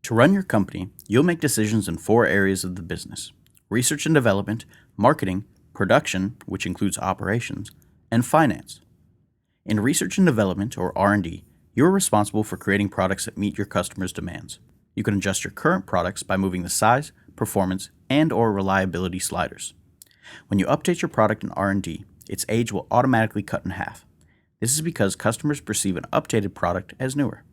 To run your company, you'll make decisions in 4 areas of the business: research and development, marketing, production, which includes operations, and finance. In research and development, or R&D, you're responsible for creating products that meet your customers' demands. You can adjust your current products by moving the size, performance, and/or reliability sliders. When you update your product in R&D, its age will automatically cut in half. This is because customers perceive an updated product as newer.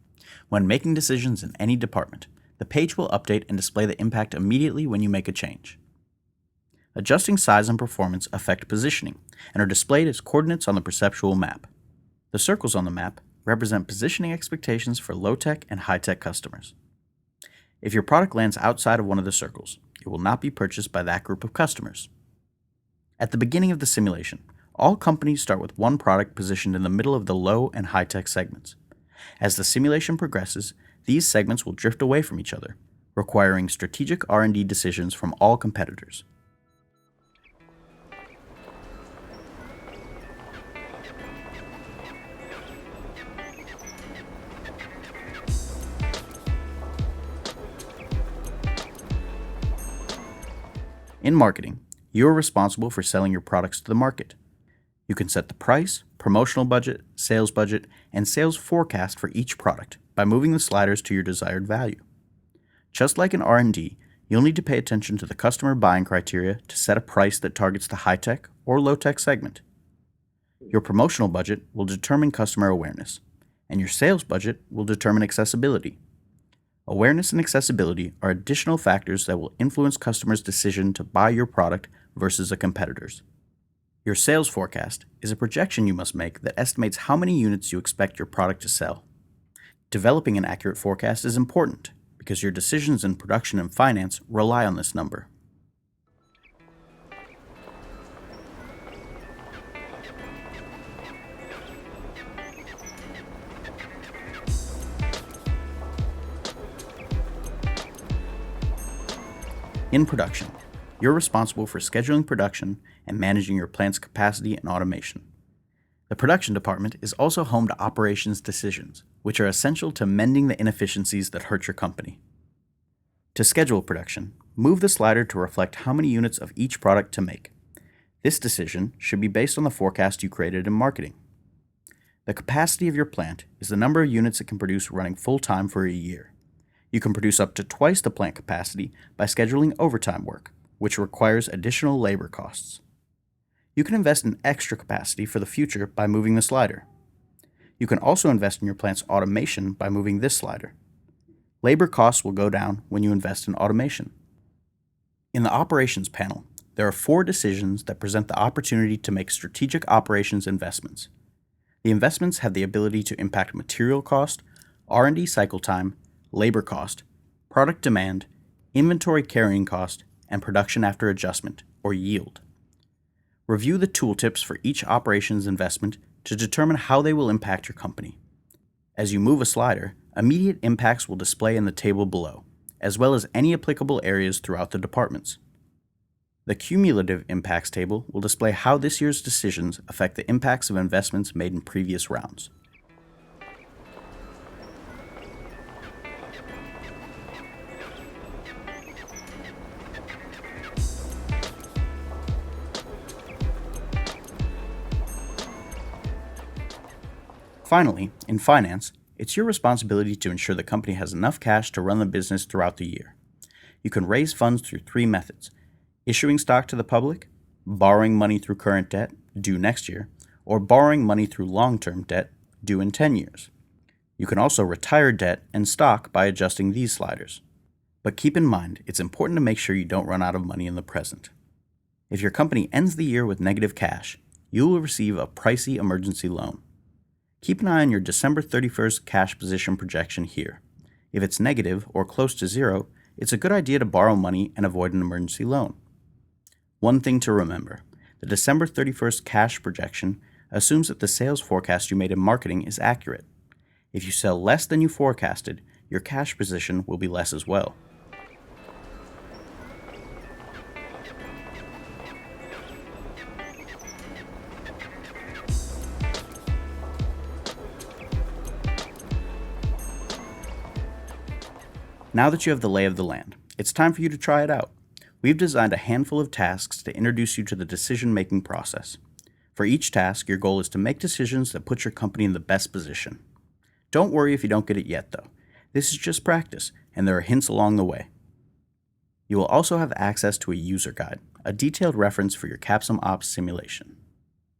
When making decisions in any department, the page will update and display the impact immediately when you make a change. Adjusting size and performance affect positioning and are displayed as coordinates on the perceptual map. The circles on the map represent positioning expectations for low-tech and high-tech customers. If your product lands outside of one of the circles, it will not be purchased by that group of customers. At the beginning of the simulation, all companies start with one product positioned in the middle of the low and high-tech segments. As the simulation progresses, these segments will drift away from each other, requiring strategic R&D decisions from all competitors. In marketing, you are responsible for selling your products to the market. You can set the price, promotional budget, and sales forecast for each product by moving the sliders to your desired value. Just like in R&D, you'll need to pay attention to the customer buying criteria to set a price that targets the high-tech or low-tech segment. Your promotional budget will determine customer awareness, and your sales budget will determine accessibility. Awareness and accessibility are additional factors that will influence customers' decision to buy your product versus a competitor's. Your sales forecast is a projection you must make that estimates how many units you expect your product to sell. Developing an accurate forecast is important because your decisions in production and finance rely on this number. In production, you're responsible for scheduling production and managing your plant's capacity and automation. The production department is also home to operations decisions, which are essential to mending the inefficiencies that hurt your company. To schedule production, move the slider to reflect how many units of each product to make. This decision should be based on the forecast you created in marketing. The capacity of your plant is the number of units it can produce running full-time for a year. You can produce up to twice the plant capacity by scheduling overtime work, which requires additional labor costs. You can invest in extra capacity for the future by moving the slider. You can also invest in your plant's automation by moving this slider. Labor costs will go down when you invest in automation. In the operations panel, there are 4 decisions that present the opportunity to make strategic operations investments. The investments have the ability to impact material cost, R&D cycle time, labor cost, product demand, inventory carrying cost, and production after adjustment, or yield. Review the tooltips for each operations investment to determine how they will impact your company. As you move a slider, immediate impacts will display in the table below, as well as any applicable areas throughout the departments. The cumulative impacts table will display how this year's decisions affect the impacts of investments made in previous rounds. Finally, in finance, it's your responsibility to ensure the company has enough cash to run the business throughout the year. You can raise funds through 3 methods: issuing stock to the public, borrowing money through current debt, due next year, or borrowing money through long-term debt, due in 10 years. You can also retire debt and stock by adjusting these sliders. But keep in mind, it's important to make sure you don't run out of money in the present. If your company ends the year with negative cash, you will receive a pricey emergency loan. Keep an eye on your December 31st cash position projection here. If it's negative or close to 0, it's a good idea to borrow money and avoid an emergency loan. One thing to remember, the December 31st cash projection assumes that the sales forecast you made in marketing is accurate. If you sell less than you forecasted, your cash position will be less as well. Now that you have the lay of the land, it's time for you to try it out. We've designed a handful of tasks to introduce you to the decision-making process. For each task, your goal is to make decisions that put your company in the best position. Don't worry if you don't get it yet, though. This is just practice, and there are hints along the way. You will also have access to a user guide, a detailed reference for your CapsimOps simulation.